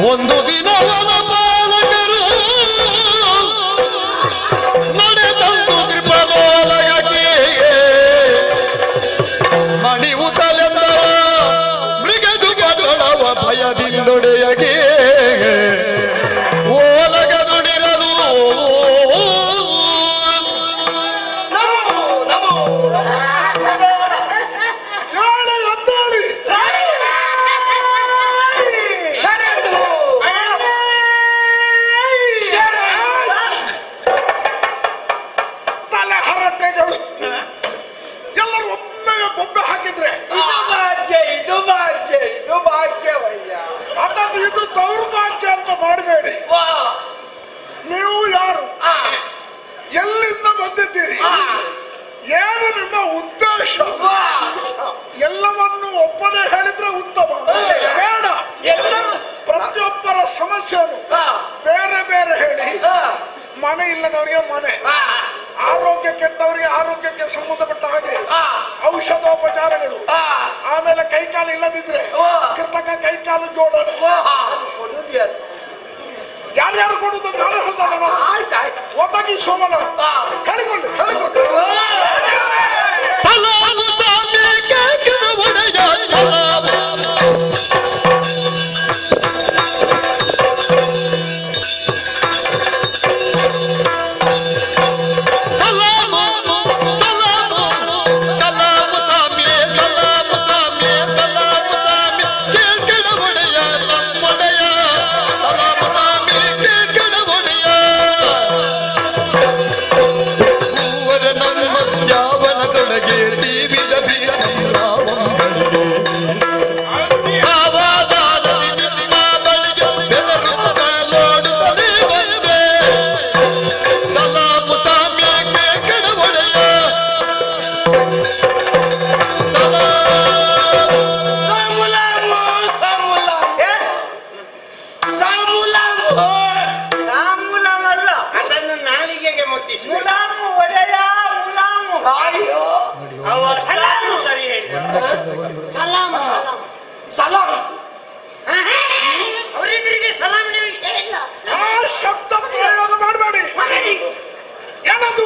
ಒಂದು ದಿನ ಪಾಲಕರು ನಡೆದಂತು ಕೃಪದೊಳಗೆ ಮಣಿವುತ್ತಲೆಂದರ ಮೃಗದು ಬದಳವ ಭಯದಿಂದೊಡೆಯಗೆ ಓಲಗದುಡಿರಲು ಎಲ್ಲರೂ ಒಮ್ಮೆಗೆ ಬೊಬ್ಬೆ ಹಾಕಿದ್ರೆ ಇದು ಭಾಗ್ಯವಯ್ಯ. ಅದನ್ನು ಇದು ದೌರ್ಭಾಗ್ಯ ಅಂತ ಮಾಡಬೇಡಿ. ನೀವು ಯಾರು, ಎಲ್ಲಿಂದ ಬಂದಿದ್ದೀರಿ, ಏನು ನಿಮ್ಮ ಉದ್ದೇಶ, ಎಲ್ಲವನ್ನು ಒಪ್ಪನೆ ಹೇಳಿದ್ರೆ ಉತ್ತಮ. ಬೇಡ, ಪ್ರತಿಯೊಬ್ಬರ ಸಮಸ್ಯೆಯನ್ನು ಬೇರೆ ಬೇರೆ ಹೇಳಿ. ಮನೆ ಇಲ್ಲದವರಿಗೆ ಮನೆ, ಆರೋಗ್ಯ ಕೆಟ್ಟವರಿಗೆ ಆರೋಗ್ಯಕ್ಕೆ ಸಂಬಂಧಪಟ್ಟ ಹಾಗೆ ಔಷಧೋಪಚಾರಗಳು, ಆಮೇಲೆ ಕೈಕಾಲು ಇಲ್ಲದಿದ್ರೆ ಕೃತಕ ಕೈಕಾಲು ಜೋಡಣೆ, ಯಾರ್ಯಾರು ಕೊಡುದು ನಾನು ಹೇಳ್ತಾನೆ ಒದಗಿ ಸೋಮನ ಹೇಳಿಕೊಂಡು ಸಲಾಮು ತಾಮೆ ಕೇಕರ ಒಡೆಯ ಸಲಾಮು ಅವರಿಬ್ಬರಿಗೆ ಸಲಾಮಿನ ವಿಷಯ ಇಲ್ಲ. ಶಬ್ದ ಪ್ರಯೋಗ ಮಾಡಬೇಡಿ. ಏನದು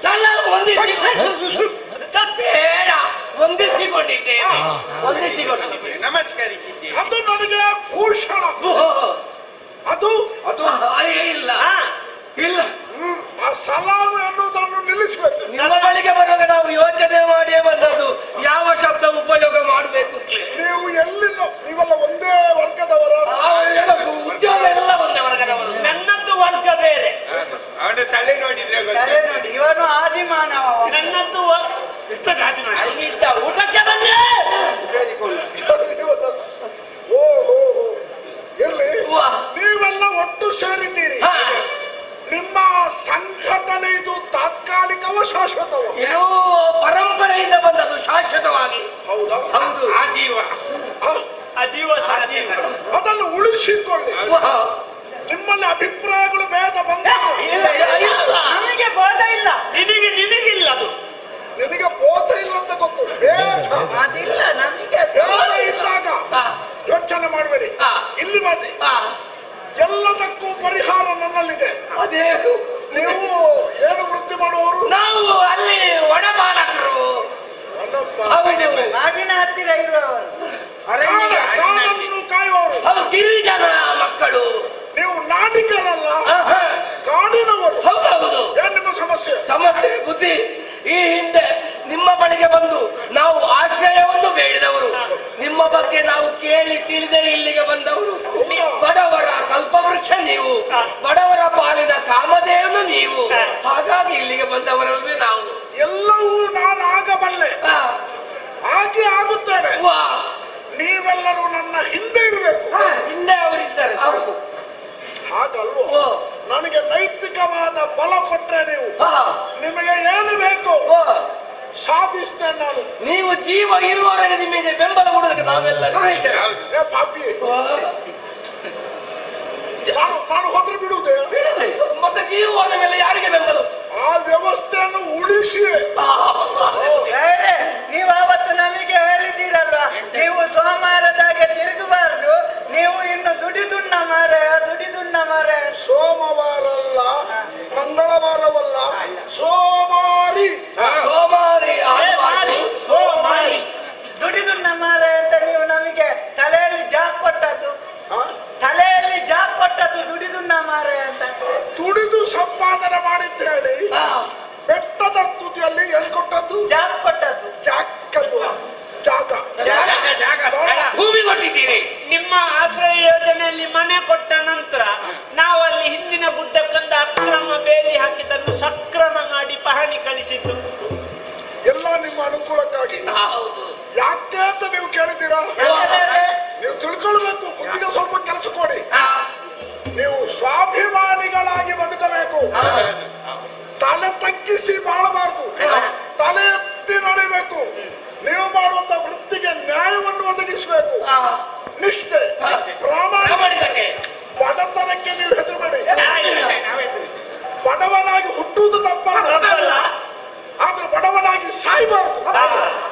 ಸಲಾಮ್ ಬೇಡ, ಹೊಂದಿಸಿಕೊಂಡಿದ್ದೇನೆ. ನಮಸ್ಕರಿಸಿದ್ದೇನೆ. ಅದು ನನಗೆ ಭೂಷಣ. ಅದು ಅದು ಇಲ್ಲ ಇಲ್ಲ. ಆ ಸಲಾಮ್ ಎನ್ನುವುದನ್ನು ನಿಲ್ಲಿಸಬೇಕು. ನಿಮ್ಮ ಬಳಿಗೆ ಬರುವಾಗ ನಾವು ಯೋಚನೆ ಮಾಡಿಯೇ ಬಂದದ್ದು ಯಾವ ಶಬ್ದ ಉಪಯೋಗ ಮಾಡಬೇಕು. ನೀವು ಎಲ್ಲಿಂದ, ನೀವೆಲ್ಲ ಒಂದೇ ವರ್ಗದವರ? ಉದ್ಯೋಗ ಎಲ್ಲ ಒಂದೇ ವರ್ಗದವರು. ನನ್ನದ್ದು ವರ್ಗ ಬೇರೆ. ಅವನ ತಲೆ ನೋಡಿದ್ರೆ ನೋಡಿ, ಇವನು ಆದಿಮಾನವ. ನನ್ನದ್ದು ಅಲ್ಲಿದ್ದ ಊಟಕ್ಕೆ ಬಂದ್ರೆ ಓಹೋ, ಇರ್ಲಿ. ನೀವೆಲ್ಲ ಒಟ್ಟು ಸೇರಿದ್ದೀರಿ. ನಿಮ್ಮ ಸಂಘಟನೆ ಇದು ತಾತ್ಕಾಲಿಕವ ಶಾಶ್ವತವ? ಇದು ಪರಂಪರೆಯಿಂದ ಬಂದದ್ದು ಶಾಶ್ವತವಾಗಿ. ಹೌದಾ? ಹೌದು. ಅಜೀವ ಅದನ್ನು ಉಳಿಸಿಕೊಳ್ಳಿ. ನಿಮ್ಮಲ್ಲಿ ಅಭಿಪ್ರಾಯಗಳು ಭೇದ ಬಂದ? ನಮಗೆ ಬೋಧ ಇಲ್ಲ. ನಿನಗಿಲ್ಲ. ಅದು ನಿನಗೆ ಬೋಧ ಇಲ್ಲ ಅಂತ ಗೊತ್ತು. ಭೇದ ಅದಿಲ್ಲ ನಮಗೆ. ಭೇದ ಇದ್ದಾಗ ಯೋಚನೆ ಮಾಡಬೇಡಿ. ಇಲ್ಲಿ ಬನ್ನಿ. ಎಲ್ಲದಕ್ಕೂ ಪರಿಹಾರ ನನ್ನಲ್ಲಿದೆ. ಅದೇ ನೀವು ಏನು ವೃತ್ತಿ ಮಾಡುವವರು? ನಾವು ಅಲ್ಲಿ ಒಣಪಾಲಕರು. ನಾಡಿನ ಹತ್ತಿರ ಇರುವವರು, ಕಾಡನ್ನು ಕಾಯುವವರು. ಗಿರಿಜನ ಮಕ್ಕಳು. ನೀವು ನಾಡಿಗರಲ್ಲ, ಕಾಡಿನವರು. ಹೌದೌದು. ಏನ್ ನಿಮ್ಮ ಸಮಸ್ಯೆ? ಸಮಸ್ಯೆ ಬುದ್ಧಿ. ಈ ಹಿಂದೆ ನಿಮ್ಮ ಬಳಿಗೆ ಬಂದು ನಾವು ಆಶ್ರಯವನ್ನು ಬೇಡಿದವರು, ನಿಮ್ಮ ಬಗ್ಗೆ ನಾವು ಕೇಳಿ ತಿಳಿದೇ ಇಲ್ಲಿಗೆ ಬಂದವರು. ಬಡವರ ಕಲ್ಪವೃಕ್ಷ ನೀವು, ಬಡವರ ಪಾಲಿನ ಕಾಮಧೇನು ನೀವು. ಹಾಗಾಗಿ ಇಲ್ಲಿಗೆ ಬಂದವರಲ್ವೇ ನಾವು. ಎಲ್ಲವೂ ನಾನು ಆಗಬಲ್ಲೆ, ಹಾಗೆ ಆಗುತ್ತೇನೆ. ನೀವೆಲ್ಲರೂ ನನ್ನ ಹಿಂದೆ ಇರಬೇಕು. ಹಿಂದೆ ಅವರಿದ್ದಾರೆ. ಹಾಗಲ್ವೋ? ನನಗೆ ನೈತಿಕವಾದ ಬಲ ಕೊಟ್ರೆ ನೀವು, ನಿಮಗೆ ಏನು ಬೇಕು ಸಾಧಿಸ್ತೇನೆ ನಾನು. ನೀವು ಜೀವ ಇರುವವರೆಗೆ ನಿಮಗೆ ಬೆಂಬಲ ಕೊಡೋದಕ್ಕೆ ನಾವೆಲ್ಲ ಪಾಪಿ. ನಾನು ಹೋದ್ರೆ ಬಿಡುವುದೇ? ಮತ್ತೆ ಜೀವ ಹೋದ ಮೇಲೆ ಯಾರಿಗೆ ಬೆಂಬಲ? ಆ ವ್ಯವಸ್ಥೆಯನ್ನು ಉಳಿಸಿ. ನೀವು ಆವತ್ತು ನಮಗೆ ಹೇಳಿದ್ದೀರಲ್ವಾ, ನೀವು ಸೋಮವಾರದಾಗೆ ತಿರುಗಬಾರದು, ನೀವು ಇನ್ನು ದುಡ್ಡು ನಿಮ್ಮ ಆಶ್ರಯ ಯೋಜನೆಯಲ್ಲಿ ಮನೆ ಕೊಟ್ಟ ನಂತರ ನಾವಲ್ಲಿ ಹಿಂದಿನ ಗುಡ್ಡಕ್ಕೊಂದು ಅಕ್ರಮ ಬೇಲಿ ಹಾಕಿದ್ದನ್ನು ಸಕ್ರಮ ಮಾಡಿ ಪಹಣಿ ಕಳಿಸಿದ್ದು ಎಲ್ಲ ನಿಮ್ಮ ಅನುಕೂಲಕ್ಕಾಗಿ. ಹೌದು. ಯಾಕೆ ಅಂತ ನೀವು ಕೇಳಿದ್ದೀರಾ? ನೀವು ತಿಳ್ಕೊಳ್ಬೇಕು. ಬುದ್ಧಿಗೆ ಸ್ವಲ್ಪ ಕೆಲಸ ಕೊಡಿ. ನೀವು ಸ್ವಾಭಿಮಾನಿಗಳಾಗಿ ಬದುಕಬೇಕು. ತಲೆ ತಗ್ಗಿಸಿ ಬಾಳಬಾರದು. ತಲೆ ಎತ್ತಿ ನಡಿಬೇಕು. ನೀವು ಮಾಡುವಂತ ವೃತ್ತಿಗೆ ನ್ಯಾಯವನ್ನು ಒದಗಿಸಬೇಕು. ನಿಷ್ಠೆ, ಪ್ರಾಮಾಣಿಕತೆ. ಬಡತನಕ್ಕೆ ನೀವು ಹೆದರಬೇಡಿ. ಬಡವನಾಗಿ ಹುಟ್ಟುವುದು ತಪ್ಪಲ್ಲ, ಆದ್ರೆ ಬಡವನಾಗಿ ಸಾಯ್ಬಾರ್ದು.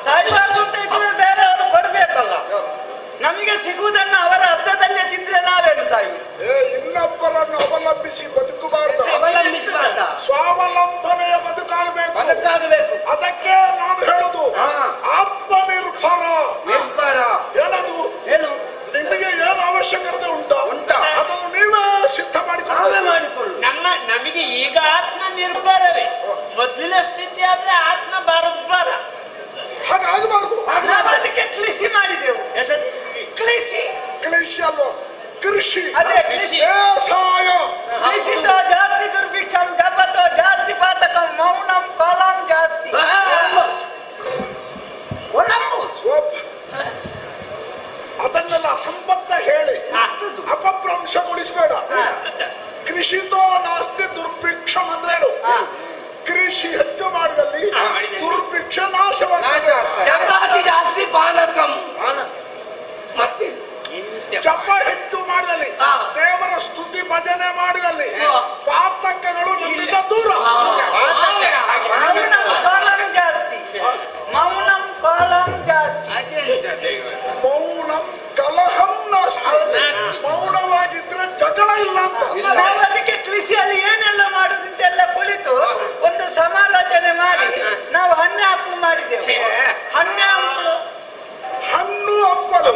ಸಾಯ್ಬಾರ್ದು ಅಂತ ಇದ್ರೆ ಬೇರೆಯವರು ಕೊಡ್ಬೇಕಲ್ಲ. ನಮಗೆ ಸಿಗುವುದನ್ನು ಅವರ ಅರ್ಥದಲ್ಲೇ ತಿಂದ್ರೆ ನಾವೇನು ಸಾಯುವುದು? ಇನ್ನೊಬ್ಬರನ್ನು ಅವಲಂಬಿಸಿ ಬದುಕಬಾರ್ದು. ಅವಲಂಬಿಸಬಾರ್ದ, ಸ್ವಾವಲಂಬನೆಯ ಬದುಕಾಗಬೇಕು. ಅದಕ್ಕೆ ನಾನು ಹೇಳುದು ಆತ್ಮನಿರ್ಭರ. ಏನದು? ಏನು ನಿಮಗೆ ಏನು ಅವಶ್ಯಕತೆ ಉಂಟಾ ಅದನ್ನು ನೀವೇ ಸಿದ್ಧ ಮಾಡಿಕೊಳ್ಳಿ. ನಮಗೆ ಈಗ ಆತ್ಮ ನಿರ್ಭರವೇ. ಮೊದಲ ಸ್ಥಿತಿ ಆದ್ರೆ ಆತ್ಮ ಬರ್ಬರ. ಹಾಗಾಗಬಾರ್ದು. ಅದಕ್ಕೆ ಕೃಷಿ ಮಾಡಿದೆವು. ಕೃಷಿ ಅಲ್ವ, ಕೃಷಿ, ಅದೇ ಕೃಷಿ. ಬೇಸಾಯ. ಕೃಷಿತೋ ಜಾಸ್ತಿ ದುರ್ಭಿಕ್ಷಂ ಜಪತೋ ಜಾಸ್ತಿ ಪಾತಕಂ ಮೌನಂ ಕಾಲಂ ಜಾಸ್ತಿ. ಅದನ್ನೆಲ್ಲ ಅಸಂಬದ್ಧ ಹೇಳಿ ಅಪಭ್ರಂಶಗೊಳಿಸಬೇಡ. ಕೃಷಿತೋ ನಾಸ್ತಿ ದುರ್ಭಿಕ್ಷಂ ಅಂದ್ರೇನು? ಕೃಷಿ ಹೆಚ್ಚು ಮಾಡಿದಲ್ಲಿ ದುರ್ಭಿಕ್ಷ ನಾಶವಾಗ್ತದೆ. ಜಪಾತಿ ಜಾಸ್ತಿ ಪಾನಕಂ. ಮತ್ತೆ ಜಪ ಹೆಚ್ಚು ಮಾಡಿದಲ್ಲಿ, ದೇವರ ಸ್ತುತಿ ಭಜನೆ ಮಾಡಿದಲ್ಲಿ ಪಾತಕಗಳು ನಮ್ಮಿಂದ ದೂರ. ಕಾಲಂ ಜಾಸ್ತಿ, ಮೌನಂ ಕಾಲಂ ಜಾಸ್ತಿ. ಮೌನಂ ಕಲಹಂ ನಾಸ್ತಿ. ಮೌನವಾಗಿದ್ರೆ ಜಗಳ ಇಲ್ಲ ಅಂತ. ನಾವು ಅದಕ್ಕೆ ಕೃಷಿಯಲ್ಲಿ ಏನೆಲ್ಲ ಮಾಡುದಂತೆಲ್ಲ ಕುಳಿತು ಒಂದು ಸಮಾಲೋಚನೆ ಮಾಡಿ ನಾವು ಹಣ್ಣು ಹಂಪಲು ಮಾಡಿದ್ದೇವೆ. ಹಣ್ಣು ಹಂಪಲು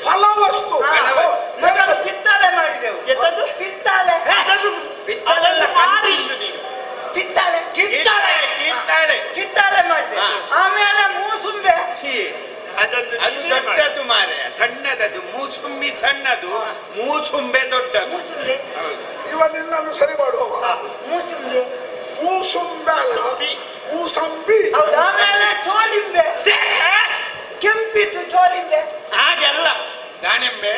ಫಲವಸ್ತು. ನಾವು ಕಿತ್ತಾಳೆ ಮಾಡಿದೆವು. ಕಿತ್ತಾಳೆ ಕಿತ್ತಾಳೆ ಮಾಡಿದೆ. ಆಮೇಲೆ ಮೂಸುಂಬೆ. ಅದು ದೊಡ್ಡದು ಮಾರೆ, ಸಣ್ಣದದು ಮೂಸುಂಬಿ ಸಣ್ಣದು, ಮೂಸುಂಬೆ ದೊಡ್ಡದು. ಮೂಸುಂಬೆ ಇವನಿನ್ನನ್ನು ಸರಿ ಮಾಡುವ. ಮೂಸುಂಬೆ ಮೂಸುಂಬೆ ಅಲ್ಲ, ಮೂಸಂಬಿ. ಆಮೇಲೆ ಚೋಳಿಂಬೆ, ಕೆಂಪಿತ್ತು ಚೋಳಿಂಬೆ. ಹಾಗೆಲ್ಲ ದಾಳಿಂಬೆ,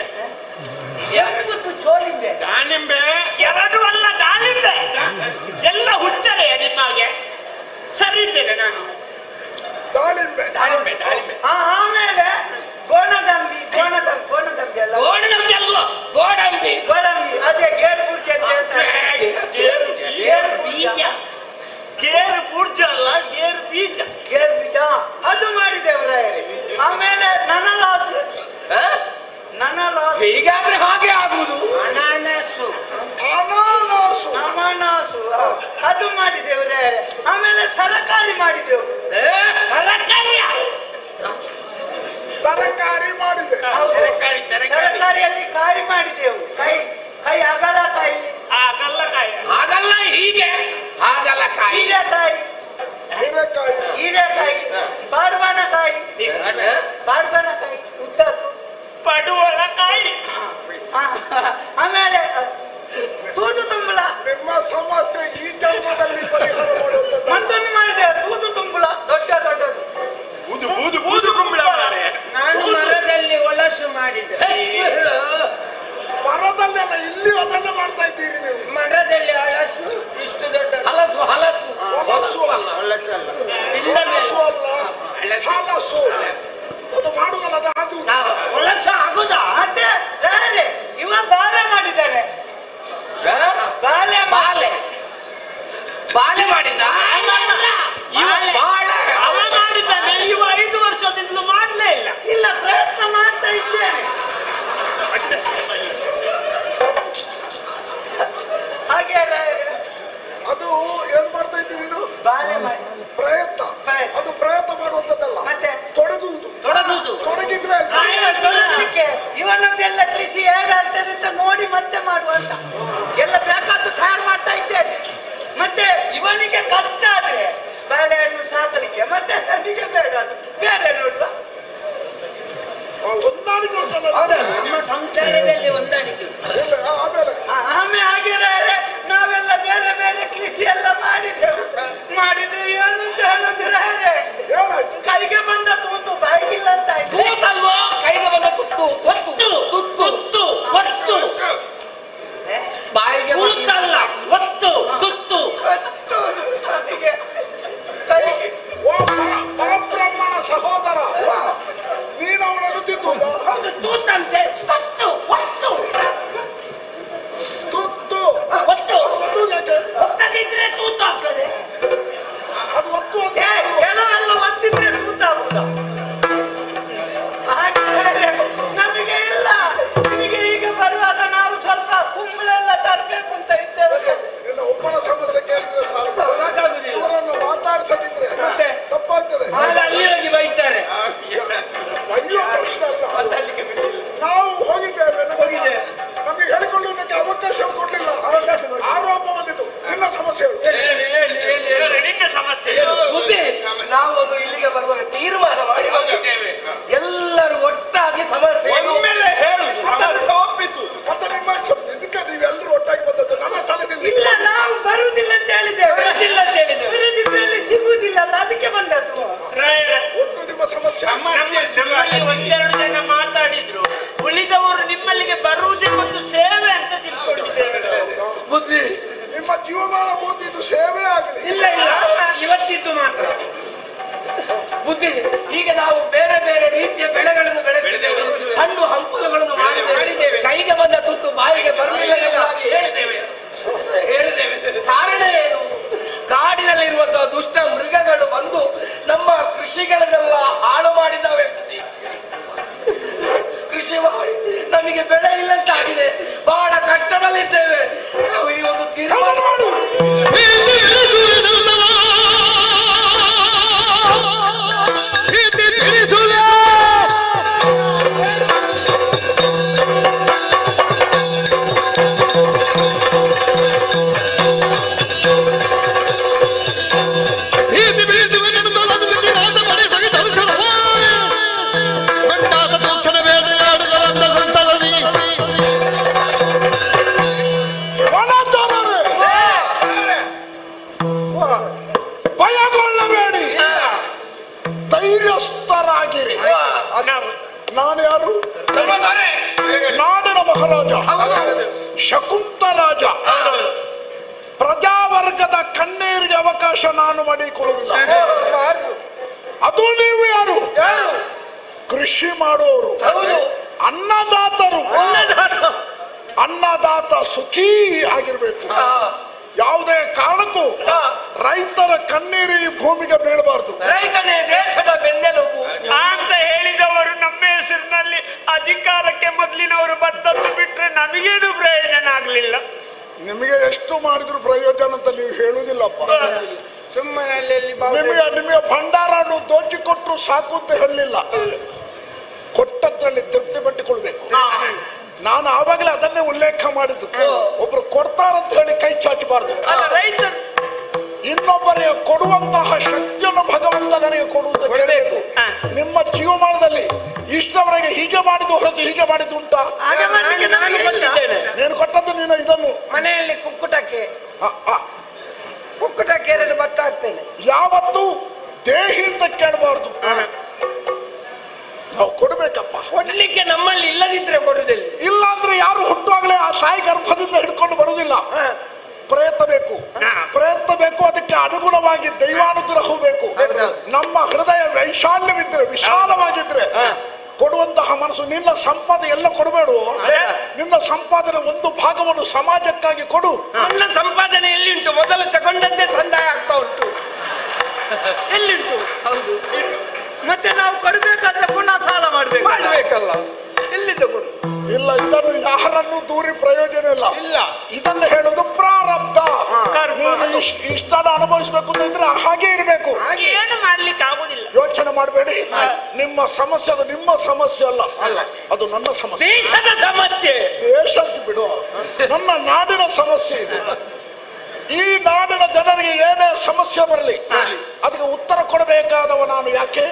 ಕೆಂಪುತ್ತು ಚೋಳಿಂಬೆ. ದಾಳಿಂಬೆ ಎರಡು ಅಲ್ಲ, ದಾಳಿಂಬೆ. ಎಲ್ಲ ಹುಚ್ಚರೆ ನಿಮಗೆ. ಸರಿ ಇದ್ದೇನೆ ನಾನು. ದಾಳಿಂಬೆ. ಆಮೇಲೆ ಗೋಣದಂಬಿ. ಗೋಣದಂಬಿ ಅಲ್ಲ, ಗೋಡಂಬಿ. ಅದೇ ಗೇರು ಬೂರ್ಜಿ ಅಂತ ಹೇಳ್ತಾರೆ. ಗೇರು ಬೂರ್ಜ ಅಲ್ಲ, ಗೇರು ಬೀಜ. ಅದು ಮಾಡಿದ್ದೇವ್ರೆ. ಆಮೇಲೆ ನನಲಾಸು. ಹೀಗಾದ್ರೆ ಹಾಗೆ ಆಗುವುದು. ಅನಾನಸು. ಅದು ಮಾಡಿದ್ದೇವ್ರೆ. ಆಮೇಲೆ ತರಕಾರಿ ಮಾಡಿದೆವು. ತರಕಾರಿ ಮಾಡಿದೆ. ತರಕಾರಿಯಲ್ಲಿ ಕಾಯಿ ಮಾಡಿದೆವು. ಕೈ ಅಗಲಕಾಯಿ. ಹಾಗಲ್ಲ, ಹೀಗೆ ಹಾಗಲಕಾಯಿ, ಹೀರೆಕಾಯಿ, ಪಾಡ್ಬಾಣಕಾಯಿ, ಉದ್ದದ್ದು ಪಡುವಳಕಾಯಿ. ಆಮೇಲೆ ತೂದು ತುಂಬಳ. ನಿಮ್ಮ ಸಮಸ್ಯೆ ಈ ಜನ್ಮದಲ್ಲಿ ಪರಿಹಾರ ಮಾಡುವಂಥದ್ದು. ಮತ್ತೊಂದು ಮಾಡಿದೆ, ತೂದು ತುಂಬಳ. ದೊಡ್ಡದು ಬೂದು ಕುಂಬಳ ಮಾರೆ. ನಾನು ಮರದಲ್ಲಿ ಒಲಸು ಮಾಡಿದೆ. ಮರದಲ್ಲೆಲ್ಲ ಇಲ್ಲಿ ಅದನ್ನ ಮಾಡ್ತಾ ಇದ್ದೀರಿ ನೀವು. ಮರದಲ್ಲಿ ಹಳಸು ಇಷ್ಟು ದೊಡ್ಡ. ಹಲಸು ಹೊಲಸು ಅಲ್ಲ, ಹಲಸು ಅದು ಮಾಡುದಲ್ಲ, ಅದು ಆಗುವುದು. ಹೊಲಸು ಆಗುದಾ? ಮತ್ತೆ ಇವ ಬಾಳೆ ಮಾಡಿದ್ದಾನೆ. ಬಾಳೆ ಮಾಡಿದ್ದ ಅವ ಮಾಡಿದ್ದಾನೆ. ಇವ 5 ವರ್ಷದಿಂದಲೂ ಮಾಡಲೇ ಇಲ್ಲ. ಪ್ರಯತ್ನ ಮಾಡ್ತಾ ಇದ್ದೇನೆ. ಹಾಗೆ ಅದು ಏನ್ ಮಾಡ್ತಾ ಇದ್ದೀರಿ ನೀನು? ಬಾಳೆ ಮಾಡಿ ಪ್ರಯತ್ನ. ಅದು ಪ್ರಯತ್ನ ಮಾಡುವಂತದ್ದಲ್ಲ, ಮತ್ತೆ ತೊಡಗುವುದು. ತೊಡಗಿದ್ರೆ ತೊಡಗಲಿಕ್ಕೆ ಇವನದ್ದೆಲ್ಲ ಕೃಷಿ ಹೇಗಾಗ್ತದೆ ಅಂತ ನೋಡಿ ಮತ್ತೆ ಮಾಡುವಂತ ಎಲ್ಲ ಬೇಕಾದ್ದು ತಯಾರು ಮಾಡ್ತಾ ಇದ್ದೇನೆ. ಮತ್ತೆ ಇವನಿಗೆ ಕಷ್ಟ ಆದ್ರೆ ಬಾಳೆಹಣ್ಣು ಸಾಕಲಿಕ್ಕೆ, ಮತ್ತೆ ನನಗೆ ಬೇಡ, ಬೇರೆ ನೋಡುವ ಹೊಂದಾಣಿಕೆ. ನಮ್ಮ ಕಾರ್ಯದಲ್ಲಿ ಹೊಂದಾಣಿಕೆ ಇಲ್ಲ, ಆಮೇಲೆ ಆಗಿದ್ದಾರೆ. ನಾವೆಲ್ಲ ಬೇರೆ ಬೇರೆ ಕೃಷಿ ಎಲ್ಲ ಮಾಡಿದ್ರೆ ಏನು ಅಂತ ಹೇಳಿದ್ರೆ ಏನಾಯ್ತು? ಕೈಗೆ ಬಂದ ತೂತು ಬಾಯಿಗಿಲ್ಲ ಅಂತ ಆಯ್ತು. ತೂತಲ್ವಾ ಕೈಗೆ ಬಂದ ತುತ್ತು ತುತ್ತು ತುತ್ತು ವಸ್ತು ಬಾಯಿಗೆ ತೂತಲ್ಲ ವಸ್ತು ತುತ್ತು ಕೈಗೆ ಓ ಪರಬ್ರಹ್ಮಣ ಸಹೋದರ, ನೀನು ಅವನನ್ನು ತಿದ್ದುವುದಾ? ತೂತಂತೆ ವಸ್ತು ವಸ್ತು ತುತ್ತು ವಸ್ತು ಅದು ಯಾಕೆ? ಒತ್ತದಿದ್ರೆ ತೂತು ಆಗ್ತದೆ. ಅದು ಒತ್ತು ಅಂತ ಕೆಲವೆಲ್ಲ ಒತ್ತಿದ್ರೆ ತೂತಾಗುದ. ಹಾಗಾದ್ರೆ ನಮಗೆ ಇಲ್ಲ. ನಿಮಗೆ ಈಗ ಬರುವಾಗ ನಾವು ಸ್ವಲ್ಪ ಕುಂಬಳೆಲ್ಲ ತರಬೇಕು ಅಂತ ಇದ್ದೇವೆ. ನಿನ್ನ ಒಬ್ಬನ ಸಮಸ್ಯೆ ಕೇಳಿದ್ರೆ ಸಾಕು. ಇವರನ್ನು ಮಾತಾಡ್ಸದಿದ್ರೆ ಮತ್ತೆ? ತಪ್ಪಾಗ್ತದೆ. ಅಲ್ಲಿ ಹೋಗಿ ಬೈತಾರೆ. ಅಯ್ಯೋ ಪ್ರಶ್ನೆ ಅಲ್ಲ. ನಾವು ಹೋಗಿದ್ದೇವೆ, ನಮಗೆ ಹೇಳಿಕೊಳ್ಳುವುದಕ್ಕೆ ಅವಕಾಶ ಕೊಡ್ಲಿಲ್ಲ. ಆರೋಪ ಬಂದಿತು. ನಿನ್ನ ಸಮಸ್ಯೆ ನಿನ್ನ ಸಮಸ್ಯೆ ಬುದ್ಧಿ, ನಾವು ಅದು ಇಲ್ಲಿಗೆ ಬರುವಾಗ ತೀರ್ಮಾನ ಮಾಡಿ ಬಂದಿದ್ದೇವೆ. ಎಲ್ಲರೂ ಒಟ್ಟಾಗಿ ಸಮಸ್ಯೆ ಒಮ್ಮೆಲೆ ಹೇಳು, ಸಮಸ್ಯೆ ಒಪ್ಪಿಸು. ಮತ್ತೆ ನಿಮ್ಮ ಇದಕ್ಕೆ ನೀವೆಲ್ಲರೂ ಒಟ್ಟಾಗಿ ಬಂದದ್ದು ನನ್ನ ತಲೆದಿಂದ ಇಲ್ಲ, ನಾವು ಬರುವುದಿಲ್ಲ ಅಂತ ಹೇಳಿದ್ದೇವೆ. ಬರದಿದ್ರಲ್ಲಿ ಸಿಗುವುದಿಲ್ಲ ಅಲ್ಲ, ಅದಕ್ಕೆ ಬಂದದ್ದು. ಒಟ್ಟು ನಿಮ್ಮ ಸಮಸ್ಯೆ ನಮ್ಮಲ್ಲಿ ಒಂದೆರಡು ಜನ ಮಾತಾಡಿದ್ರು. ಉಳಿದವರು ನಿಮ್ಮಲ್ಲಿಗೆ ಬರುವುದೇ ಒಂದು ಸೇವೆ ಅಂತ ತಿಳ್ಕೊಂಡಿದ್ದೇವೆ. ಬುದ್ಧಿ. ನಿಮ್ಮ ಜೀವಮಾನ ಮೂರ್ತಿದ್ದು ಸೇವೆ ಆಗಲಿ. ಇಲ್ಲ ಇಲ್ಲ, ಇವತ್ತಿದ್ದು ಮಾತ್ರ. ಬುದ್ಧಿ, ಈಗ ನಾವು ಬೇರೆ ಬೇರೆ ರೀತಿಯ ಬೆಳೆಗಳನ್ನು ಬೆಳೆಸಿದ್ದೇವೆ, ಹಣ್ಣು ಹಂಪಲುಗಳನ್ನು ಮಾಡಿದ್ದೇವೆ. ಕೈಗೆ ಬಂದ ತುತ್ತು ಬಾಯಿಗೆ ಬರಲಿಲ್ಲ ಎಂಬುದಾಗಿ ಹೇಳಿದ್ದೇವೆ. ಕಾರಣ ಏನು? ಕಾಡಿನಲ್ಲಿರುವಂತಹ ದುಷ್ಟ ಮೃಗಗಳು ಬಂದು ನಮ್ಮ ಕೃಷಿಗಳನ್ನೆಲ್ಲ ಹಾಳು ಮಾಡಿದ್ದಾವೆ. ಕೃಷಿ ಮಾಡಿ ನಮಗೆ ಬೆಳೆ ಇಲ್ಲಂತಾಗಿದೆ. ಬಹಳ ಕಷ್ಟದಲ್ಲಿದ್ದೇವೆ. ನಾವು ಈ ಒಂದು ತೀರ್ಮಾನ ಮಾಡು. ಭಯಗೊಳ್ಳಬೇಡಿ, ಧೈರ್ಯಸ್ಥರಾಗಿರಿ. ನಾನು ಯಾರು? ನಾಡಿನ ಮಹಾರಾಜ ಶಕುಂತರಾಜ. ಪ್ರಜಾವರ್ಗದ ಕಣ್ಣೀರಿಗೆ ಅವಕಾಶ ನಾನು ಮಾಡಿಕೊಳ್ಳುವುದಿಲ್ಲ. ಅದು ನೀವು ಯಾರು? ಕೃಷಿ ಮಾಡುವವರು, ಅನ್ನದಾತರು. ಅನ್ನದಾತ ಸುಖೀ ಆಗಿರ್ಬೇಕು. ಯಾವುದೇ ಕಾರಣಕ್ಕೂ ರೈತರ ಕಣ್ಣೀರು ಈ ಭೂಮಿಗೆ ಬೀಳಬಾರದು. ರೈತನೇ ದೇಶದ ಬೆನ್ನೆಲುಬು ಅಂತ ಹೇಳಿದವರು ನಮ್ಮ ಹೆಸರಿನಲ್ಲಿ ಅಧಿಕಾರಕ್ಕೆ ಮೊದಲಿನವರು ಬಂದದ್ದು ಬಿಟ್ರೆ ನಮಗೇನು ಪ್ರಯೋಜನ ಆಗ್ಲಿಲ್ಲ. ನಿಮಗೆ ಎಷ್ಟು ಮಾಡಿದ್ರು ಪ್ರಯೋಜನ ಅಂತ ನೀವು ಹೇಳುವುದಿಲ್ಲಪ್ಪ. ಸುಮ್ಮನೆ ನಿಮಗೆ ಭಂಡಾರನ್ನು ದೋಚಿಕೊಟ್ರು ಸಾಕು ಅಂತ ಹೇಳಲಿಲ್ಲ. ಕೊಟ್ಟದ್ರಲ್ಲಿ ತೃಪ್ತಿ ಪಟ್ಟುಕೊಳ್ಬೇಕು. ನಾನು ಆವಾಗಲೇ ಅದನ್ನೇ ಉಲ್ಲೇಖ ಮಾಡಿದ್ದು. ಒಬ್ರು ಕೊಡ್ತಾರಂತ ಹೇಳಿ ಕೈ ಚಾಚಬಾರ್ದು. ರೈತರು ಇನ್ನೊಬ್ಬರಿಗೆ ಕೊಡುವಂತಹ ಶಕ್ತಿಯನ್ನು ಭಗವಂತ ನನಗೆ ಕೊಡುವುದು ಕೇಳಬೇಕು. ನಿಮ್ಮ ಜೀವಮಾನದಲ್ಲಿ ಇಷ್ಟವರೆಗೆ ಹೀಗೆ ಮಾಡಿದ್ದು ಹೊರತು ಹೀಗೆ ಮಾಡಿದ್ದು ಉಂಟಾ? ನೀನು ಕೊಟ್ಟದ್ದು ನೀನು ಇದನ್ನು ಮನೆಯಲ್ಲಿ ಕುಕ್ಕುಟಕ್ಕೆ ಎರಡು ಭತ್ತ ಹಾಕ್ತೇನೆ. ಯಾವತ್ತೂ ದೇಹಿ ಅಂತ ಕೇಳಬಾರ್ದು. ನಾವು ಕೊಡ್ಬೇಕಪ್ಪ. ಕೊಡ್ಲಿಕ್ಕೆ ನಮ್ಮಲ್ಲಿ ಇಲ್ಲದಿದ್ರೆ ಕೊಡುದಿಲ್ಲ. ಇಲ್ಲ ಅಂದ್ರೆ ಯಾರು ಹುಟ್ಟುವಾಗಲೇ ಆ ತಾಯಿ ಗರ್ಭದಿಂದ ಹಿಡ್ಕೊಂಡು ಬರುವುದಿಲ್ಲ. ಪ್ರಯತ್ನ ಬೇಕು. ಅದಕ್ಕೆ ಅನುಗುಣವಾಗಿ ದೈವಾನುಗ್ರಹ ಬೇಕು. ನಮ್ಮ ಹೃದಯ ವೈಶಾಲ್ಯವಿದ್ರೆ, ವಿಶಾಲವಾಗಿದ್ರೆ ಕೊಡುವಂತಹ ಮನಸ್ಸು. ನಿನ್ನ ಸಂಪಾದನೆ ಎಲ್ಲ ಕೊಡಬೇಡು. ನಿನ್ನ ಸಂಪಾದನೆ ಒಂದು ಭಾಗವನ್ನು ಸಮಾಜಕ್ಕಾಗಿ ಕೊಡು. ನನ್ನ ಸಂಪಾದನೆ ಎಲ್ಲಿಂಟು? ಮೊದಲು ತಗೊಂಡದ್ದೇ ಸಂದಾಯ ಆಗ್ತಾ ಉಂಟು. ಎಲ್ಲಿಂಟು? ಹೌದು. ಮತ್ತೆ ನಾವು ಕೊಡಬೇಕಾದ್ರೆ ಪುನಃ ಸಾಲ ಮಾಡ್ಬೇಕಲ್ಲ. ಎಲ್ಲಿಂದ ಕೊಡು? ಇಲ್ಲ, ಇದನ್ನು ಯಾರನ್ನು ದೂರಿ ಪ್ರಯೋಜನ ಇಲ್ಲ. ಇದನ್ನು ಹೇಳುದು ಪ್ರಾರಬ್ಧ. ನೀನು ಇಷ್ಟನ್ನು ಅನುಭವಿಸಬೇಕು ಅಂತಂದ್ರೆ ಹಾಗೆ ಇರಬೇಕು. ಹಾಗೆ ಏನು ಮಾಡ್ಲಿಕ್ಕೆ ಆಗುದಿಲ್ಲ. ಯೋಚನೆ ಮಾಡಬೇಡಿ. ನಿಮ್ಮ ಸಮಸ್ಯೆ ಅದು ನಿಮ್ಮ ಸಮಸ್ಯೆ ಅಲ್ಲ, ಅದು ನನ್ನ ಸಮಸ್ಯೆ. ದೇಶದ ಸಮಸ್ಯೆ. ದೇಶಕ್ಕೆ ಬಿಡುವ, ನನ್ನ ನಾಡಿನ ಸಮಸ್ಯೆ ಇದು. ಈ ನಾಡಿನ ಜನರಿಗೆ ಏನೇ ಸಮಸ್ಯೆ ಬರಲಿ ಅದಕ್ಕೆ ಉತ್ತರ ಕೊಡಬೇಕಾದವ ನಾನು. ಯಾಕೆ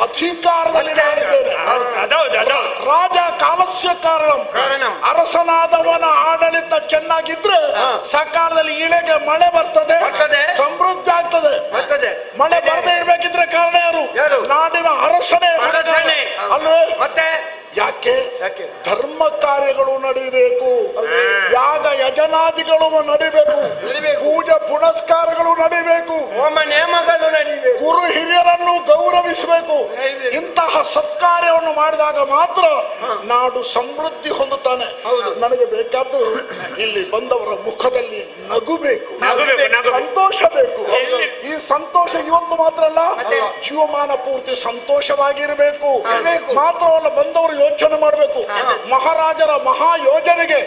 ಅಧಿಕಾರದಲ್ಲಿ ನಾನಿದ್ದೇನೆ. ರಾಜ ಕಾಲಸ್ಯ ಕಾರಣಂ. ಅರಸನಾದವನ ಆಡಳಿತ ಚೆನ್ನಾಗಿದ್ರೆ ಸರ್ಕಾರದಲ್ಲಿ ಇಳೆಗೆ ಮಳೆ ಬರ್ತದೆ, ಸಮೃದ್ಧಿ ಆಗ್ತದೆ. ಮಳೆ ಬರದೇ ಇರ್ಬೇಕಿದ್ರೆ ಕಾರಣ ಯಾರು? ನಾಡಿನ ಅರಸನೇ ಅಲ್ವೇ? ಮತ್ತೆ ಯಾಕೆ ಧರ್ಮ ಕಾರ್ಯಗಳು ನಡೀಬೇಕು, ಯಾಗ ಯಜನಾದಿಗಳು ನಡೀಬೇಕು, ಪೂಜೆ ಪುನಸ್ಕಾರಗಳು ನಡೀಬೇಕು, ಗುರು ಹಿರಿಯರನ್ನು ಗೌರವಿಸಬೇಕು. ಇಂತಹ ಸತ್ಕಾರ್ಯವನ್ನು ಮಾಡಿದಾಗ ಮಾತ್ರ ನಾಡು ಸಮೃದ್ಧಿ ಹೊಂದುತ್ತಾನೆ. ನನಗೆ ಬೇಕಾದ್ದು ಇಲ್ಲಿ ಬಂದವರ ಮುಖದಲ್ಲಿ ನಗು ಬೇಕು, ಸಂತೋಷ ಬೇಕು. ಈ ಸಂತೋಷ ಇವತ್ತು ಮಾತ್ರ ಅಲ್ಲ, ಜೀವಮಾನ ಪೂರ್ತಿ ಸಂತೋಷವಾಗಿರಬೇಕು. ಮಾತ್ರವಲ್ಲ, ಬಂದವರು ಯೋಚನೆ ಮಾಡಬೇಕು. ಮಹಾರಾಜರ ಮಹಾ ಯೋಜನೆಗೆ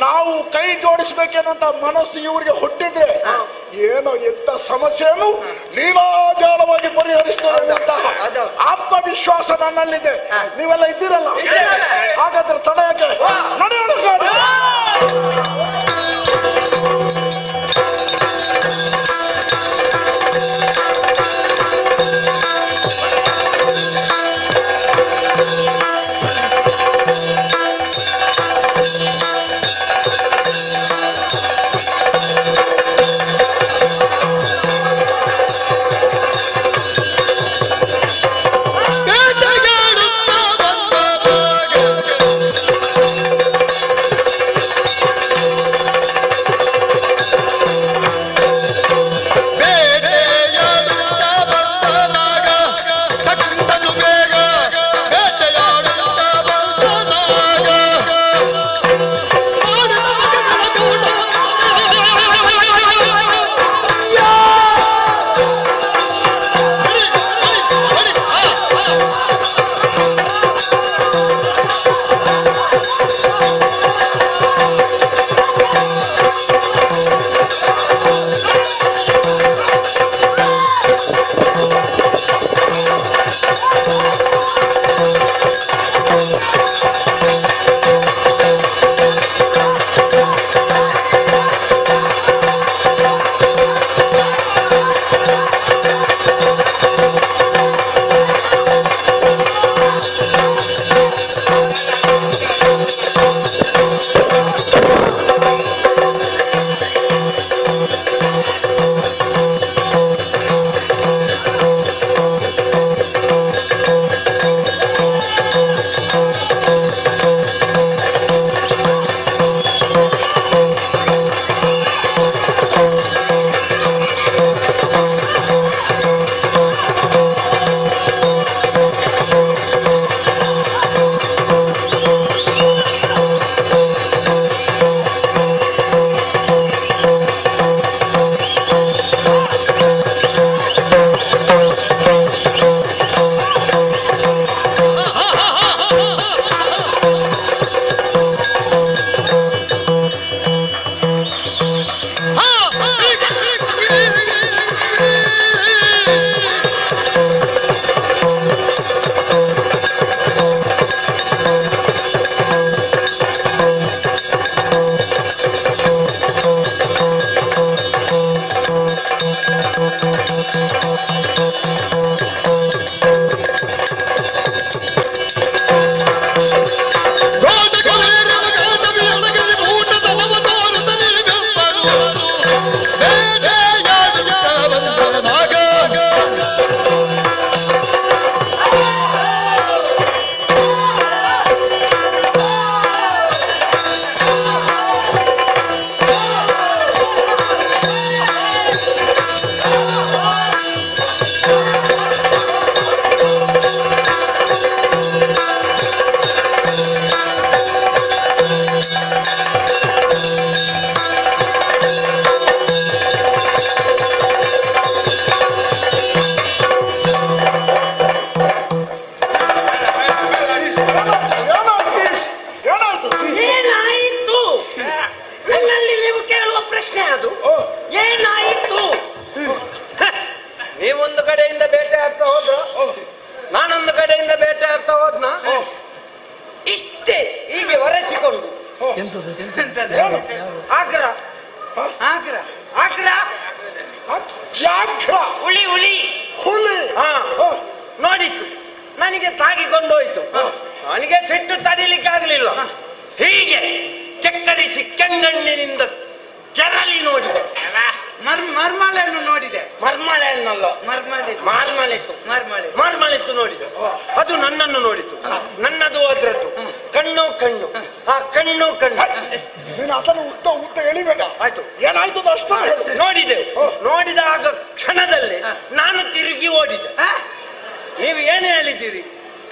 ನಾವು ಕೈ ಜೋಡಿಸಬೇಕೇನಂತ ಮನಸ್ಸು ಇವರಿಗೆ ಹುಟ್ಟಿದ್ರೆ ಏನೋ ಎಂತ ಸಮಸ್ಯೆಯನ್ನು ಲೀಲಾಜಾಲವಾಗಿ ಪರಿಹರಿಸುವಂತಹ ಆತ್ಮವಿಶ್ವಾಸ ನನ್ನಲ್ಲಿದೆ. ನೀವೆಲ್ಲ ಇದ್ದೀರಲ್ಲ, ಹಾಗಾದ್ರೆ ತಡೆಯಕ್ಕೆ ನಡೆಯೋಣ ಗಾಡಿ. ಆಗ್ರ ಆಗ್ರ ಆಗ್ರ ವ್ಯಾಘ್ರ, ಹುಲಿ ಹುಲಿ ಹುಲಿ. ಹಾ ನೋಡಿತ್ತು, ನನಗೆ ತಾಗಿಕೊಂಡೋಯ್ತು. ನನಗೆ ಸಿಟ್ಟು ತಡಿಲಿಕ್ಕೆ ಆಗ್ಲಿಲ್ಲ. ಹೀಗೆ ಕೆಕ್ಕರಿಸಿ ಕೆಂಗಣ್ಣಿನಿಂದ ಕೆರಳಿ ನೋಡಿದೆ. ಮರ್ಮಳೆಯನ್ನು ನೋಡಿದೆ. ಮರ್ಮಳೆಯನ್ನಲ್ಲ, ಮಾರ್ಮಳಿತ್ತು ನೋಡಿದೆ. ಅದು ನನ್ನನ್ನು ನೋಡಿತು, ನನ್ನದು ಅದರದ್ದು. ಕಣ್ಣು ಕಣ್ಣು, ಆ ಕಣ್ಣು ಕಣ್ಣು. ನೀನು ಅದನ್ನು ಉದ್ದ ಎಳಿಬೇಡ. ಆಯ್ತು, ಏನಾಯ್ತದ ಅಷ್ಟ ನೋಡಿದೆ. ನೋಡಿದ ಆಗ ಕ್ಷಣದಲ್ಲಿ ನಾನು ತಿರುಗಿ ಓಡಿದೆ. ನೀವು ಏನು ಹೇಳಿದ್ದೀರಿ?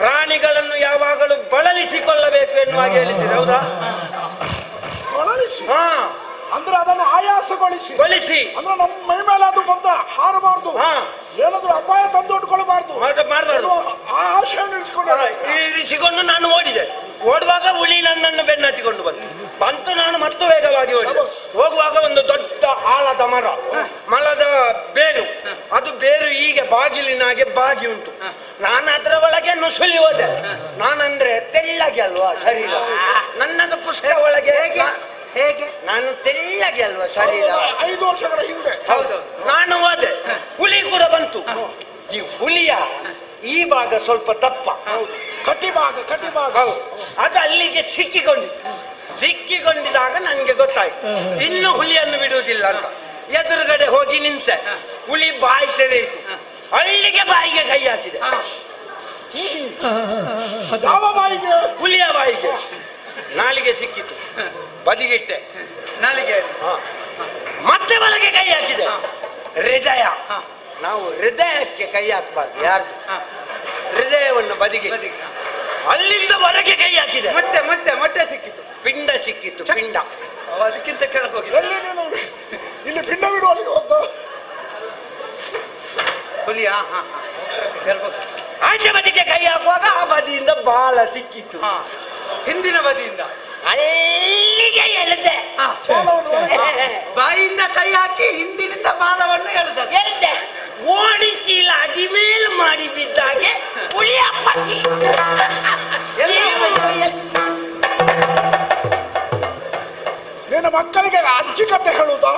ಪ್ರಾಣಿಗಳನ್ನು ಯಾವಾಗಲೂ ಬಳಲಿಸಿಕೊಳ್ಳಬೇಕು ಎನ್ನುವಾಗ ಹೇಳಿದ್ದೀರಿ, ಹೌದಾ? ಬಳಲಿಸಿ ಹಾ, ಅಂದ್ರೆ ಅದನ್ನು ಆಯಾಸಗೊಳಿಸಿ ಬಳಸಿ ಅಂದ್ರೆ ನಮ್ಮ ಮೈ ಮೇಲೆ ಅದು ಬಂದ ಹಾರಬಾರ್ದು. ಏನಾದ್ರೂ ಅಪಾಯ ತಂದು ಉಟ್ಕೊಳ್ಬಾರ್ದು, ಮಾಡಬಾರ್ದು. ಆ ಆಶೆಯನ್ನು ಇರಿಸಿಕೊಂಡು ನಾನು ಓಡಿದೆ. ಓಡುವಾಗ ಹುಲಿ ನನ್ನನ್ನು ಬೆನ್ನಟ್ಟಿಕೊಂಡು ಬಂತು. ನಾನು ಮತ್ತೆ ವೇಗವಾಗಿ ಓಡಿದೆ. ಹೋಗುವಾಗ ಒಂದು ದೊಡ್ಡ ಆಳದ ಮರದ ಬೇರು, ಅದು ಬೇರು ಹೀಗೆ ಬಾಗಿಲಿನಾಗೆ ಬಾಗಿ ಉಂಟು. ನಾನು ಅದರ ಒಳಗೆ ನುಸುಳಿ ಹೋದೆ. ನಾನಂದ್ರೆ ತೆಳ್ಳಗೆ ಅಲ್ವಾ ಶರೀರ, ನನ್ನದು ಪುಸ್ತಕ ಒಳಗೆ ಹೇಗೆ ನಾನು ತೆಳ್ಳಗೆ ಅಲ್ವಾ ಶರೀರ. 5 ವರ್ಷಗಳ ಹಿಂದೆ ಹೌದು, ನಾನು ಹೋದೆ. ಹುಲಿ ಕೂಡ ಬಂತು. ಈ ಹುಲಿಯ ಈ ಭಾಗ ಸ್ವಲ್ಪ ದಪ್ಪ, ಕಟಿಭಾಗ ಅದು ಅಲ್ಲಿಗೆ ಸಿಕ್ಕಿಕೊಂಡಿದಾಗ ನನಗೆ ಗೊತ್ತಾಯ್ತು ಇನ್ನು ಹುಲಿಯನ್ನು ಬಿಡುವುದಿಲ್ಲ ಅಂತ. ಎದುರುಗಡೆ ಹೋಗಿ ನಿಂತೆ. ಹುಲಿ ಬಾಯಿ ತೆರೆಯಿತು. ಅಲ್ಲಿಗೆ ಬಾಯಿಗೆ ಕೈ ಹಾಕಿದೆ. ಯಾವ ಬಾಯಿಗೆ? ಹುಲಿಯ ಬಾಯಿಗೆ. ನಾಲಿಗೆ ಸಿಕ್ಕಿತು, ಬದಿಗಿಟ್ಟೆ ನಾಲಿಗೆ. ಮತ್ತೆ ಒಳಗೆ ಕೈ ಹಾಕಿದೆ. ಹೃದಯ, ನಾವು ಹೃದಯಕ್ಕೆ ಕೈ ಹಾಕಬಾರ್ದು ಯಾರ್ದು. ಹೃದಯವನ್ನು ಬದಿಗೆ, ಅಲ್ಲಿಂದ ಹೊರಗೆ ಕೈ ಹಾಕಿದೆ. ಮೊಟ್ಟೆ ಸಿಕ್ಕಿತು, ಪಿಂಡ ಸಿಕ್ಕಿತು. ಪಿಂಡ ಅದಕ್ಕಿಂತ ಕೆಳಗೆ ಹೋಗಿದೆ. ಇಲ್ಲಿ ಪಿಂಡ ಬಿಡುವಲ್ಲಿಗೆ ಹೋದ ಹುಲಿಯ ಆಚೆ ಬದಿಗೆ ಕೈ ಹಾಕುವಾಗ ಆ ಬದಿಯಿಂದ ಬಾಲ ಸಿಕ್ಕಿತ್ತು. ಹಿಂದಿನ ಬದಿಯಿಂದ ಅಲ್ಲಿಗೆ ಎಳೆದೆ. ಬಾಯಿಯಿಂದ ಕೈ ಹಾಕಿ ಹಿಂದಿನಿಂದ ಬಾಲವನ್ನು ಎಳೆದೆ. ಗೋಣಿ ಚೀಲ ಅಡಿಮೇಲ್ ಮಾಡಿ ಬಿದ್ದಾಗೆ ಹುಲಿಯ ಪತಿ. ನಿನ್ನ ಮಕ್ಕಳಿಗೆ ಅಜ್ಜಿ ಕತೆ ಹೇಳುವುದಾ?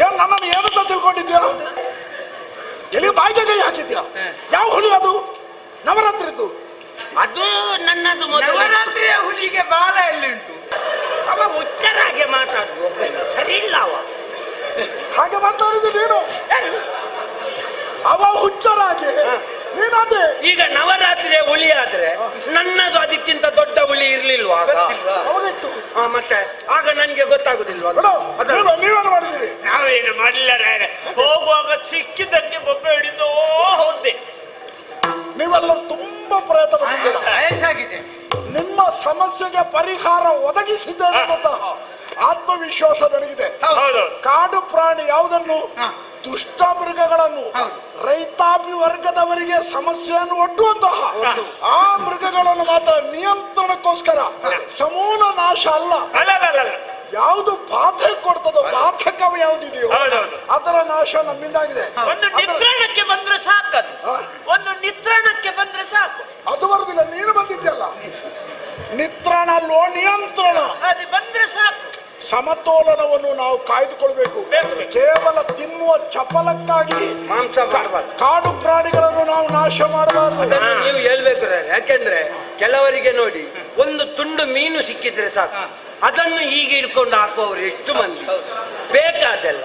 ನನ್ನನ್ನು ಏನಂತ ತಿಳ್ಕೊಂಡಿದ್ಯಾ? ಎಲ್ಲಿ ಬಾಯಿಗೆ ಕೈ ಹಾಕಿದ್ಯಾ? ಯಾವ ಹುಲಿ ಅದು? ನವರಾತ್ರಿದ್ದು? ಅದು ನನ್ನದು. ನವರಾತ್ರಿಯ ಹುಲಿಗೆ ಬಾಲ ಎಲ್ಲಿ ಉಂಟು? ಅವ ಹುಚ್ಚರಾಗೆ ಮಾತಾಡುವ, ಸರಿ ಇಲ್ಲ ಅವ. ಹಾಗೆ ಮಾತಾಡುದು ನೀನು? ಅವ ಹುಚ್ಚರಾಗೆ ನೀನದೇ. ಈಗ ನವರಾತ್ರಿಯ ಹುಲಿ ಆದ್ರೆ ನನ್ನದು ಅದಕ್ಕಿಂತ ದೊಡ್ಡ ಹುಲಿ ಇರ್ಲಿಲ್ವಾ? ಅವಾಗಿತ್ತು. ಮತ್ತೆ ಆಗ ನನ್ಗೆ ಗೊತ್ತಾಗುದಿಲ್ವಾ? ನೀವೇನು ಮಾಡಿದಿರಿ? ನಾವೇನು ಮಾಡಲಿಲ್ಲ. ಹೋಗುವಾಗ ಸಿಕ್ಕಿದ್ದಕ್ಕೆ ಬೊಬ್ಬೆ ಹಿಡಿದೋ ಹೋದೆ. ನೀವೆಲ್ಲ ತುಂಬಾ ಪ್ರಯತ್ನ ಪಟ್ಟಿದ್ದೀರ. ನಿಮ್ಮ ಸಮಸ್ಯೆಗೆ ಪರಿಹಾರ ಒದಗಿಸಿದ್ದೇನೆ ಅನ್ನುವಂತಹ ಆತ್ಮವಿಶ್ವಾಸ ನನಗಿದೆ. ಕಾಡು ಪ್ರಾಣಿ ಯಾವುದನ್ನು? ದುಷ್ಟ ಮೃಗಗಳನ್ನು, ರೈತಾಪಿ ವರ್ಗದವರಿಗೆ ಸಮಸ್ಯೆಯನ್ನು ಒಡ್ಡುವಂತಹ ಆ ಮೃಗಗಳನ್ನು ಮಾತ್ರ ನಿಯಂತ್ರಣಕ್ಕೋಸ್ಕರ, ಸಮೂಲ ನಾಶ ಅಲ್ಲ. ಯಾವುದು ಬಾಧೆ ಕೊಡ್ತದೋ, ಬಾಧಕವ ಯಾವುದಿದೆಯೋ ಅದರ ನಾಶ ನಮ್ಮಿಂದಾಗಿದೆ. ಒಂದು ನಿತ್ರಾಣಕ್ಕೆ ಬಂದ್ರೆ ಸಾಕದು. ಒಂದು ನಿತ್ರಾಣಕ್ಕೆ ಬಂದ್ರೆ ಸಾಕು. ಅದು ಬರುದಿಲ್ಲ, ನೀನು ಬಂದಿದ್ಯಲ್ಲ. ನಿತ್ರಾಣ ಅಲ್ಲೋ ನಿಯಂತ್ರಣ. ಅದು ಬಂದ್ರೆ ಸಾಕು. ಸಮತೋಲನವನ್ನು ನಾವು ಕಾಯ್ದುಕೊಳ್ಬೇಕು. ಕೇವಲ ತಿನ್ನುವ ಚಪಲಕ್ಕಾಗಿ ಮಾಂಸ ಮಾಡಬಾರ್ದು. ಕಾಡು ಪ್ರಾಣಿಗಳನ್ನು ನಾವು ನಾಶ ಮಾಡಬಾರ್ದು. ಅದನ್ನು ನೀವು ಹೇಳ್ಬೇಕು. ಯಾಕೆಂದ್ರೆ ಕೆಲವರಿಗೆ ನೋಡಿ, ಒಂದು ತುಂಡು ಮೀನು ಸಿಕ್ಕಿದ್ರೆ ಸಾಕು, ಅದನ್ನು ಈಗ ಹಿಡ್ಕೊಂಡು ಹಾಕುವವರು ಎಷ್ಟು ಮಂದಿ. ಬೇಕಾದಲ್ಲ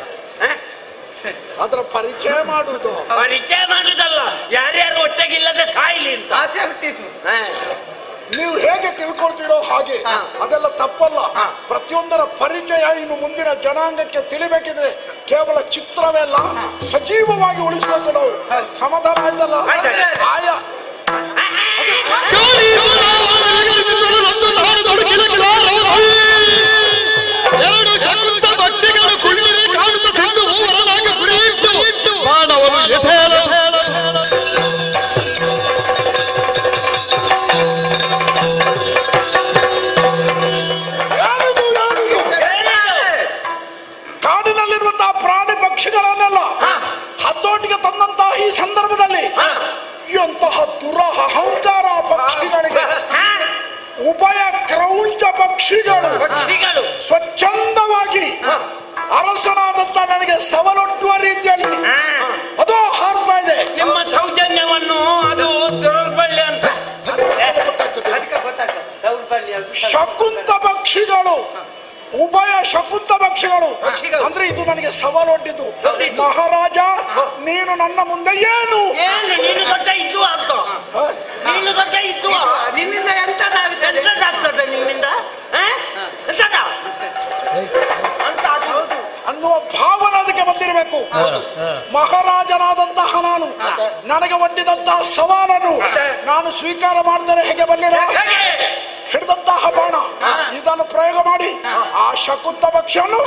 ಅದರ ಪರಿಚಯ ಮಾಡುವುದು. ಪರಿಚಯ ಮಾಡುದಲ್ಲ, ಯಾರ್ಯಾರು ಒಟ್ಟಿಗಿಲ್ಲದೆ ಸಾಯ್ಲಿ ಅಂತ ಆಸೆ ಹುಟ್ಟಿಸು. ನೀವು ಹೇಗೆ ತಿಳ್ಕೊಳ್ತೀರೋ ಹಾಗೆ, ಅದೆಲ್ಲ ತಪ್ಪಲ್ಲ. ಪ್ರತಿಯೊಂದರ ಪರಿಚಯ ಇನ್ನು ಮುಂದಿನ ಜನಾಂಗಕ್ಕೆ ತಿಳಿಬೇಕಿದ್ರೆ ಕೇವಲ ಚಿತ್ರವೇ ಅಲ್ಲ, ಸಜೀವವಾಗಿ ಉಳಿಸಬೇಕು ನಾವು. ಸಮಾಧಾನ ಆಯ್ತಲ್ಲ? ಆಯಾ ಎರಡು ಶಕ್ತ ಪಕ್ಷಿಗಳು ಕುಳ್ಳಿರಿ ಕಾಣುತ್ತ ಸಿಂಧು ಮೂವರನಾಗ ಗುರಿಯಿಟ್ಟು ಬಾಣವನ್ನು ಎಸೆಯಲು ಕಾಡಿನಲ್ಲಿರುವಂತಹ ಪ್ರಾಣಿ ಪಕ್ಷಿಗಳನ್ನೆಲ್ಲ ಹತೋಟಿಗೆ ತಂದಂತಹ ಈ ಸಂದರ್ಭದಲ್ಲಿ ಎಂತಹ ದುರಹಂಕಾರ ಪಕ್ಷಿಗಳಿಗೆ, ಉಭಯ ಕ್ರೌಂಚ ಪಕ್ಷಿಗಳು ಸ್ವಚ್ಛಂದವಾಗಿ ಅರಸನಾದಂತ ನನಗೆ ಸವಾಲೊಟ್ಟುವ ರೀತಿಯಲ್ಲಿ ಅದು ಹಾರ್ತಾ ಇದೆ. ನಿಮ್ಮ ಸೌಜನ್ಯವನ್ನು ಅದು ದೌರ್ಬಲ್ಯ ಅಂತ ಅದಕ್ಕೆ ಗೊತ್ತಾಗ್ತದೆ ದೌರ್ಬಲ್ಯ. ಶಕುಂತ ಪಕ್ಷಿಗಳು, ಉಭಯ ಶಕುಂತ ಪಕ್ಷಿಗಳು ಅಂದ್ರೆ ಇದು ನನಗೆ ಸವಾಲೊಡ್ಡಿತು. ಮಹಾರಾಜ, ನೀನು ನನ್ನ ಮುಂದೆ ಏನು ನೀನು ಗೊತ್ತ ಇದ್ದು ಆಗ್ತೋ, ನೀನು ಗೊತ್ತ ಇದ್ದು ನಿನ್ನಿಂದ ಎಂತದಾಗ್ತದೆ ನಿಮ್ಮಿಂದ ಅನ್ನುವ ಭಾವನೆ ಅದಕ್ಕೆ ಬಂದಿರಬೇಕು. ಮಹಾರಾಜನಾದಂತಹ ನಾನು, ನನಗೆ ಒಡ್ಡಿದಂತಹ ಸವಾಲನ್ನು ನಾನು ಸ್ವೀಕಾರ ಮಾಡ್ತಾರೆ ಹೇಗೆ ಬಲ್ಲಿರ? ಹಿಡಿದಂತಹ ಬಾಣ ಇದನ್ನು ಪ್ರಯೋಗ ಮಾಡಿ ಆ ಶಕುಂತ ಪಕ್ಷಿಯನ್ನು